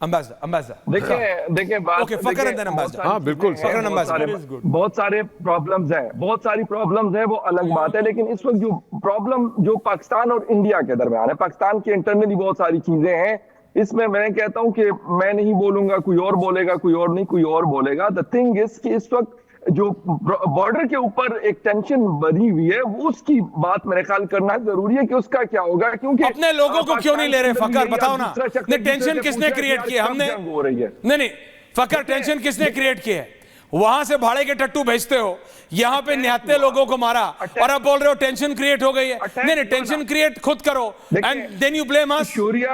देखिए बात हाँ बिल्कुल बहुत सारे प्रॉब्लम्स हैं, बहुत सारी प्रॉब्लम्स हैं, वो अलग बात है। लेकिन इस वक्त जो प्रॉब्लम जो पाकिस्तान और इंडिया के दरमियान है, पाकिस्तान के इंटरनली बहुत सारी चीजें हैं। इसमें मैं कहता हूं कि मैं नहीं बोलूंगा, कोई और बोलेगा, कोई और नहीं, कोई और बोलेगा। द थिंग इज कि इस वक्त जो बॉर्डर के ऊपर एक टेंशन बनी हुई है, वो उसकी बात मेरे ख्याल करना जरूरी है कि उसका क्या होगा। क्योंकि अपने लोगों को क्यों नहीं ले रहे फकर, बताओ ना। टेंशन किसने क्रिएट की है? हमने हो रही है। नहीं फकर, टेंशन किसने क्रिएट की है? वहां से भाड़े के टट्टू भेजते हो, यहां पे निहत्ते लोगों को मारा और अब बोल रहे हो टेंशन क्रिएट हो गई है। नहीं, टेंशन क्रिएट खुद करो and then you blame us. शूरिया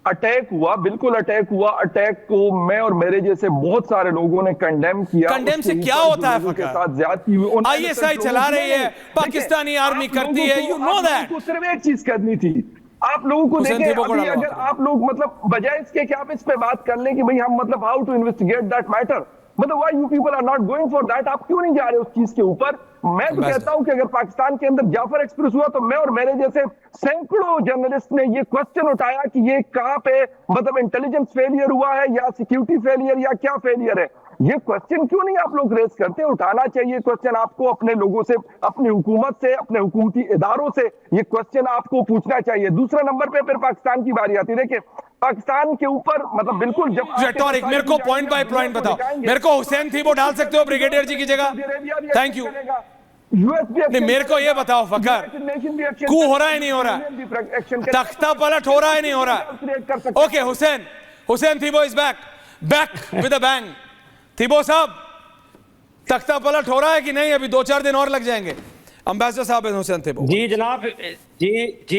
अटैक हुआ, बिल्कुल अटैक हुआ। अटैक को मैं और मेरे जैसे बहुत सारे लोगों ने कंडेम किया। कंडेम से क्या होता है? के साथ ज्यादती हुई, आईएसआई चला रही है, पाकिस्तानी आर्मी करती है, यू नो दैट। सिर्फ एक चीज करनी थी, आप लोगों को देखें अभी, अगर आप लोग मतलब बजाय इसके कि आप इस पे बात कर लें कि भाई हम मतलब how to investigate that matter, मतलब why you people are not going for that, आप क्यों नहीं जा रहे उस चीज के ऊपर? मैं तो कहता हूं कि अगर पाकिस्तान के अंदर जाफर एक्सप्रेस हुआ तो मैं और मेरे जैसे सैकड़ों जर्नलिस्ट ने ये क्वेश्चन उठाया कि ये कहां पे मतलब इंटेलिजेंस फेलियर हुआ है या सिक्योरिटी फेलियर या क्या फेलियर है। ये क्वेश्चन क्यों नहीं आप लोग रेज करते? उठाना चाहिए क्वेश्चन आपको, अपने लोगों से, अपनी हुकूमत से, अपने हुकूमती इदारों से ये क्वेश्चन आपको पूछना चाहिए। दूसरा नंबर पे फिर पाकिस्तान की बारी आती है। देखिए पाकिस्तान के ऊपर मतलब बिल्कुल जब रेटोरिक, मेरे को पॉइंट बाय पॉइंट बताओ। मेरे को हुसैन थीबो डाल सकते हो ब्रिगेडियर जी की जगह? Thank you. नहीं, मेरे को ये बताओ फकर, कू हो रहा है नहीं हो रहा? तख्ता पलट हो रहा है नहीं हो रहा? Okay, Hussain Thibaut is back with a bang. Thibaut साहब, तख्ता पलट हो रहा है कि नहीं? अभी 2-4 दिन और लग जाएंगे। अंबेसडर साहब हुसैन थीबो। जी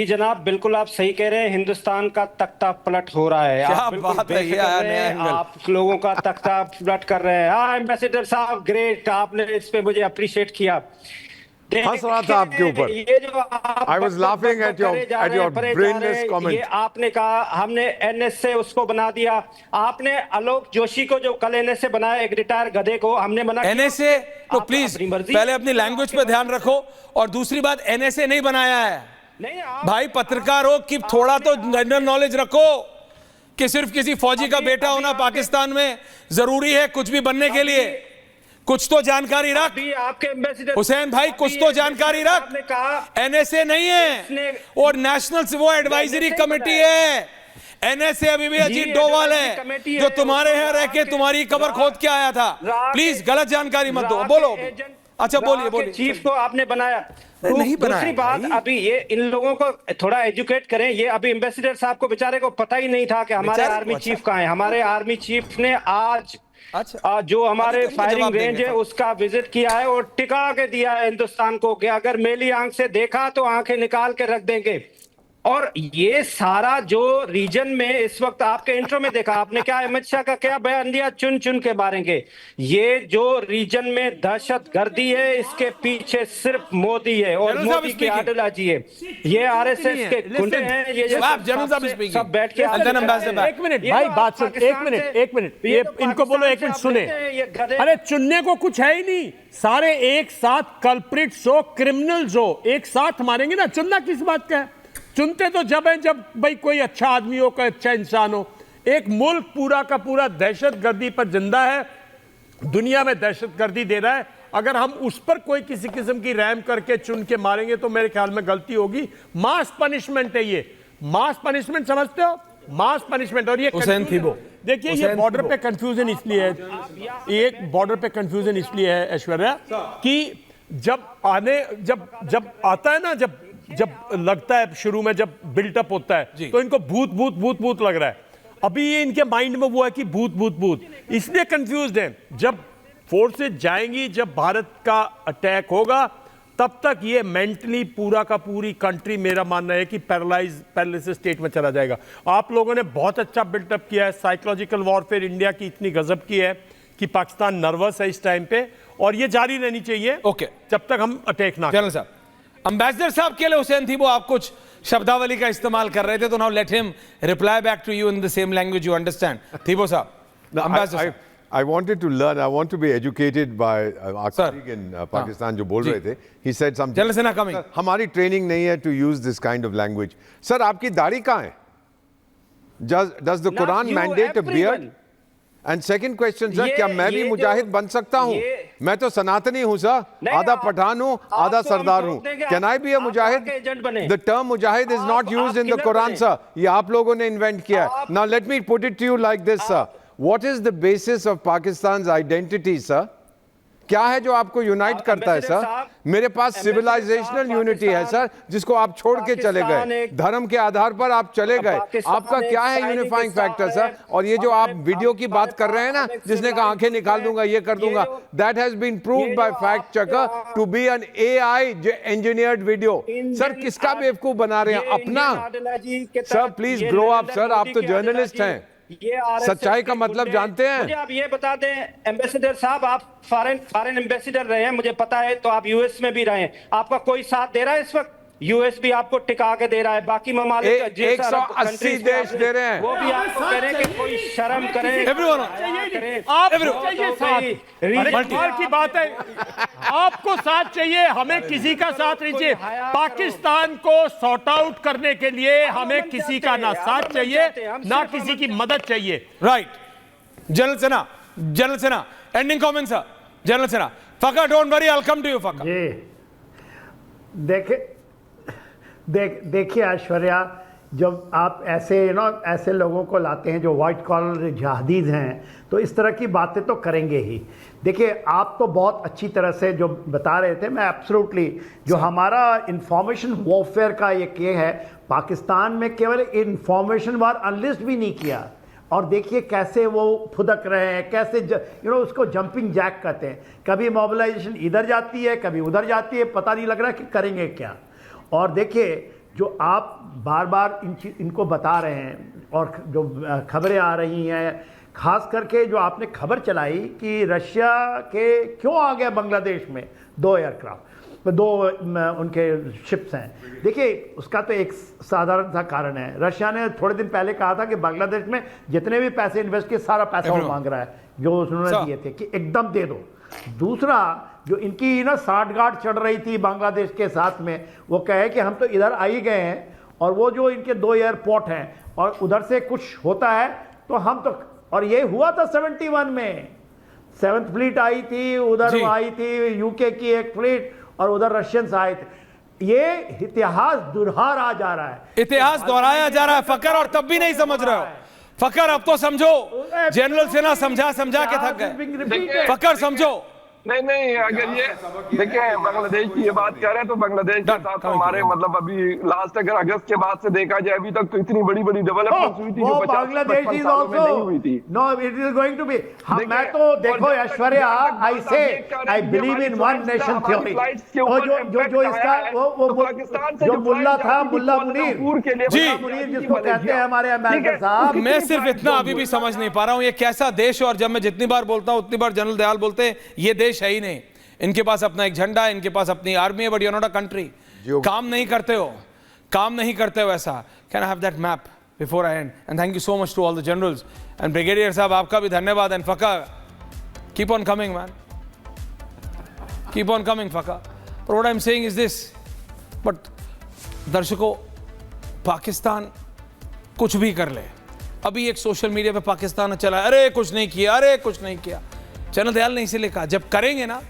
जनाब, बिल्कुल आप सही कह रहे हैं। हिंदुस्तान का तख्ता पलट हो रहा है। क्या बात है यार, आप लोगों का तख्ता पलट कर रहे हैं। हाँ एम्बेसडर साहब, ग्रेट, आपने इस पे मुझे अप्रिशिएट किया। हंस रहा था आपके ऊपर। ये जो I was laughing at your brainless comment. ये आपने कहा हमने एनएस से उसको बना दिया। आपने आलोक जोशी को जो कल एनएस से बनाया, एक रिटायर गधे को, हमने मना किया। एनएसए तो प्लीज पहले अपनी लैंग्वेज पे ध्यान रखो। और दूसरी बात, एनएसए नहीं बनाया है नहीं भाई। पत्रकार हो कि थोड़ा तो जनरल नॉलेज रखो कि सिर्फ किसी फौजी का बेटा होना पाकिस्तान में जरूरी है कुछ भी बनने के लिए। कुछ तो जानकारी रख आपके एम्बेसडर हुसैन भाई, कुछ तो जानकारी रख। एनएसए नहीं है और नेशनल वो एडवाइजरी कमेटी है। एनएसए अभी भी अजीत डोवाल है जो तुम्हारे यहाँ रह के तुम्हारी कबर खोद के आया था। प्लीज गलत जानकारी मत दो। बोलो, अच्छा बोलिए। चीफ को आपने बनाया नहीं बनाया। दूसरी बात, अभी ये इन लोगों को थोड़ा एजुकेट करें। ये अभी एम्बेसडर साहब को बेचारे को पता ही नहीं था कि हमारे आर्मी चीफ कहाँ है। हमारे आर्मी चीफ ने आज जो हमारे फायरिंग रेंज है उसका विजिट किया है और टिका के दिया है हिंदुस्तान को कि अगर मेरी आंख से देखा तो आंखें निकाल के रख देंगे। और ये सारा जो रीजन में इस वक्त आपके इंट्रो में देखा आपने, क्या अमित शाह का क्या बयान दिया, चुन चुन के मारेंगे। ये जो रीजन में दहशत गर्दी है, इसके पीछे सिर्फ मोदी है और मोदी की आइडियोलॉजी है। ये आरएसएस के गुंडे हैं। ये सब बैठ के एक मिनट भाई, बात सुन। एक मिनट ये इनको बोलो, एक मिनट सुने। अरे चुनने को कुछ है ही नहीं, सारे एक साथ कल्प्रिट्स हो, क्रिमिनल्स हो, एक साथ मारेंगे ना। चुनना किस बात का है? चुनते तो जब है जब भाई कोई अच्छा आदमी हो, कोई अच्छा इंसान हो। एक मुल्क पूरा का पूरा दहशतगर्दी पर जिंदा है, दुनिया में दहशतगर्दी दे रहा है। अगर हम उस पर कोई किसी किस्म की रैम करके चुन के मारेंगे तो मेरे ख्याल में गलती होगी। मास पनिशमेंट है ये, मास पनिशमेंट समझते हो? मास पनिशमेंट। और ये देखिए, ये बॉर्डर पे कंफ्यूजन इसलिए है, ये बॉर्डर पे कंफ्यूजन इसलिए है ऐश्वर्या कि जब आता है ना, जब लगता है शुरू में, जब बिल्टअप होता है तो इनको भूत भूत भूत भूत लग रहा है। अभी ये इनके माइंड में वो है कि भूत भूत भूत, इसलिए कंफ्यूज्ड है। जब फोर्सेज जाएंगी, जब भारत का अटैक होगा, तब तक ये मेंटली पूरा का पूरी कंट्री, मेरा मानना है कि पैरालिसिस स्टेट में चला जाएगा। आप लोगों ने बहुत अच्छा बिल्टअप किया है। साइकोलॉजिकल वॉरफेयर इंडिया की इतनी गजब की है कि पाकिस्तान नर्वस है इस टाइम पे, और ये जारी रहनी चाहिए जब तक हम अटैक ना करें। अंबेसडर साहब के लिए हुसैन थीबो आप कुछ शब्दावली का इस्तेमाल कर रहे थे, तो now let him reply back to you in the same language you understand. थीबो साहब, I wanted to learn. I want to be educated by our colleague in Pakistan जो बोल रहे थे. He said something. हमारी ट्रेनिंग नहीं है to use this kind of language. Sir आपकी दाढ़ी कहाँ है? does the Quran mandate a beard? And second question sir, क्या मैं भी मुजाहिद बन सकता हूँ? मैं तो सनातनी हूँ सर, आधा पठान हूँ, आधा सरदार हूँ. Can I be a mujahid? The term mujahid is not used in the Quran sir. ये आप लोगों ने invent किया है. Now let me put it to you like this sir. What is the basis of Pakistan's identity sir? क्या है जो आपको यूनाइट करता है सर? मेरे पास सिविलाइजेशनल यूनिटी है सर, जिसको आप छोड़ के चले गए. धर्म के आधार पर आप चले गए. आपका क्या है यूनिफाइंग फैक्टर सर? और ये जो आप वीडियो की बात कर रहे हैं ना, जिसने कहा आंखें निकाल दूंगा, ये कर दूंगा, that has been proved by fact checker to be an AI engineered video. Sir किसका बेवकूफ बना रहे हैं? अपना. Sir please grow up sir, आप तो जर्नलिस्ट हैं, सच्चाई का मतलब जानते हैं. मुझे आप ये बता दें एम्बेसडर साहब, आप फॉरेन एम्बेसडर रहे हैं, मुझे पता है, तो आप यूएस में भी रहे हैं. आपका कोई साथ दे रहा है इस वक्त? यूएस भी आपको टिका के दे रहा है, बाकी ममालिक 180 देश दे रहे हैं, वो भी आपको कह रहे हैं कि कोई शर्म करें. आप चाहिए साथ, कमाल की बात है. आपको साथ चाहिए, हमें किसी का साथ नहीं चाहिए. पाकिस्तान को सॉर्ट आउट करने के लिए हमें किसी का ना साथ चाहिए ना किसी की मदद चाहिए. राइट. जनरल सेना एंडिंग कमेंट सर. जनरल सेना. Fakhar don't worry, I will come to you Fakhar. देखिए ऐश्वर्या, जब आप ऐसे लोगों को लाते हैं जो वाइट कॉलर जिहादीज हैं, तो इस तरह की बातें तो करेंगे ही. देखिए आप तो बहुत अच्छी तरह से जो बता रहे थे, मैं एब्सोल्युटली, जो हमारा इंफॉर्मेशन वॉरफेयर का ये है, पाकिस्तान में केवल इंफॉर्मेशन वार अनलिस्ट भी नहीं किया. और देखिए कैसे वो फुदक रहे हैं, कैसे उसको जंपिंग जैक कहते हैं. कभी मोबिलाइजेशन इधर जाती है, कभी उधर जाती है, पता नहीं लग रहा कि करेंगे क्या. और देखिए जो आप बार बार इनको बता रहे हैं और जो खबरें आ रही हैं, खास करके जो आपने खबर चलाई कि रशिया के क्यों आ गया बांग्लादेश में 2 एयरक्राफ्ट, 2 उनके शिप्स हैं. देखिए उसका तो एक साधारण सा कारण है. रशिया ने थोड़े दिन पहले कहा था कि बांग्लादेश में जितने भी पैसे इन्वेस्ट किए, सारा पैसा वो मांग रहा है जो उन्होंने दिए थे, कि एकदम दे दो. दूसरा, जो इनकी साठगांठ चढ़ रही थी बांग्लादेश के साथ में, वो कहे कि हम तो इधर आ ही गए हैं, और वो जो इनके 2 एयरपोर्ट हैं और उधर से कुछ होता है तो हम तो, और ये हुआ था 71 में, 7th फ्लीट आई थी, उधर आई थी यूके की एक फ्लीट, और उधर रशियंस आए थे. ये इतिहास दोहरा जा रहा है, इतिहास दोहराया जा रहा है फकर, और तब भी नहीं समझ रहे हो. फकर अब तो समझो, जनरल सेना समझा के थक गए. फकर समझो. नहीं, अगर ये देखिए बांग्लादेश की ये बात कर रहे हैं, तो बांग्लादेश के साथ हमारे मतलब अभी लास्ट अगर अगस्त के बाद से देखा जाए, अभी तक तो इतनी बड़ी डेवलपमेंट हुई थी जो 50-55 सालों में नहीं हुई थी. No, it is going to be. मैं तो देखो Aishwarya, I believe in one nation theory. जो इसका वो पाकिस्तान से जो मुल्ला था, मुल्ला मुनीर जिसको कहते हैं हमारे अम्बेसडर साहब, मैं सिर्फ इतना अभी भी समझ नहीं पा रहा हूं, ये कैसा देश. और जब मैं जितनी बार बोलता हूं उतनी बार जनरल दयाल बोलते हैं ये देश है ही नहीं. इनके पास अपना एक झंडा है, इनके पास अपनी आर्मी है, but you are not a country. काम नहीं करते हो ऐसा. Can I have that map before I end? And thank you so much to all the generals and brigadier साहब, आपका भी धन्यवाद. And Fakhar, keep on coming man, keep on coming Fakhar. But what I am saying is this, but दर्शकों, पाकिस्तान कुछ भी कर ले, अभी एक सोशल मीडिया पे पाकिस्तान चला, अरे कुछ नहीं किया. जनरल दयाल ने इसीलिए कहा, जब करेंगे ना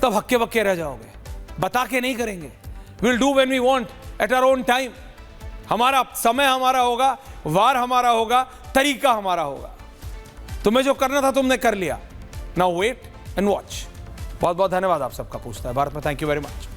तब हक्के बक्के रह जाओगे, बता के नहीं करेंगे. Will do when we want at our own time. हमारा समय हमारा होगा, वार हमारा होगा, तरीका हमारा होगा. तुम्हें जो करना था तुमने कर लिया. Now wait and watch. बहुत बहुत धन्यवाद आप सबका पूछता है भारत में. Thank you very much.